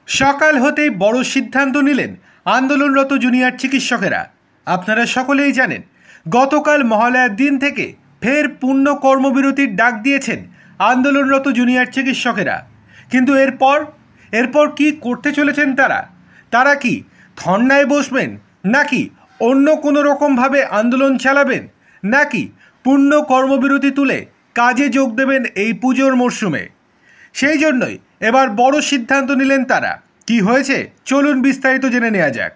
সকাল হতেই বড় সিদ্ধান্ত নিলেন আন্দোলনরত জুনিয়র চিকিৎসকেরা। আপনারা সকলেই জানেন, গতকাল মহালয়ার দিন থেকে ফের পূর্ণ কর্মবিরতির ডাক দিয়েছেন আন্দোলনরত জুনিয়র চিকিৎসকেরা। কিন্তু এরপর কি করতে চলেছেন তারা কি ধর্নায় বসবেন, নাকি অন্য কোনো রকমভাবে আন্দোলন চালাবেন, নাকি পূর্ণ কর্মবিরতি তুলে কাজে যোগ দেবেন এই পুজোর মরশুমে? সেই জন্যই এবার বড় সিদ্ধান্ত নিলেন তারা। কি হয়েছে চলুন বিস্তারিত জেনে নেওয়া যাক।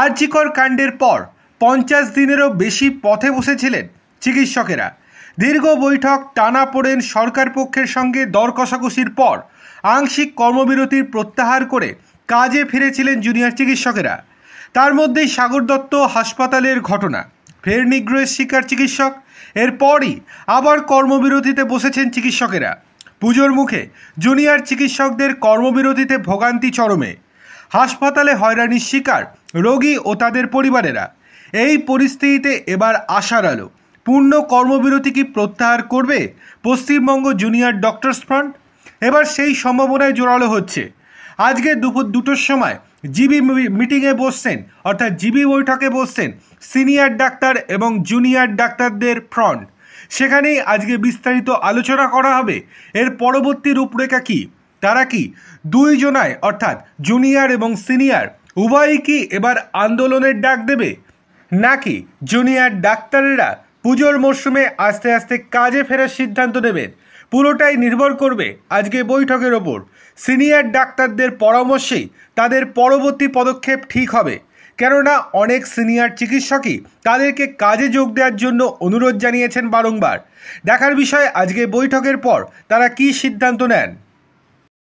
আর.জি. কর কাণ্ডের পর 50 দিনেরও বেশি পথে বসেছিলেন চিকিৎসকেরা। দীর্ঘ বৈঠক, টানাপোড়েন, সরকার পক্ষের সঙ্গে দর কষাকষির পর আংশিক কর্মবিরতির প্রত্যাহার করে কাজে ফিরেছিলেন জুনিয়র চিকিৎসকেরা। তার মধ্যেই সাগর দত্ত হাসপাতালের ঘটনা, ফের নিগ্রহের শিকার চিকিৎসক। এরপরই আবার কর্মবিরতিতে বসেছেন চিকিৎসকেরা। পুজোর মুখে জুনিয়র চিকিৎসকদের কর্মবিরতিতে ভোগান্তি চরমে। হাসপাতালে হয়রানির শিকার রোগী ও তাদের পরিবারেরা। এই পরিস্থিতিতে এবার আশার আলো। পূর্ণ কর্মবিরতি কি প্রত্যাহার করবে পশ্চিমবঙ্গ জুনিয়র ডক্টরস ফ্রন্ট? এবার সেই সম্ভাবনায় জোরালো হচ্ছে। আজকে দুপুর 2টোর সময় জিবি মিটিংয়ে বসছেন, অর্থাৎ জিবি বৈঠকে বসছেন সিনিয়র ডাক্তার এবং জুনিয়র ডাক্তারদের ফ্রন্ট। সেখানেই আজকে বিস্তারিত আলোচনা করা হবে এর পরবর্তী রূপরেখা কী। তারা কি দুইজনায়, অর্থাৎ জুনিয়র এবং সিনিয়র উভয়ই কি এবার আন্দোলনের ডাক দেবে, নাকি জুনিয়র ডাক্তারেরা পুজোর মরশুমে আস্তে আস্তে কাজে ফেরার সিদ্ধান্ত নেবেন? পুরোটাই নির্ভর করবে আজকে বৈঠকের ওপর। সিনিয়র ডাক্তারদের পরামর্শেই তাদের পরবর্তী পদক্ষেপ ঠিক হবে, কেননা অনেক সিনিয়র চিকিৎসকই তাদেরকে কাজে যোগ দেওয়ার জন্য অনুরোধ জানিয়েছেন বারংবার। দেখার বিষয় আজকে বৈঠকের পর তারা কী সিদ্ধান্ত নেন।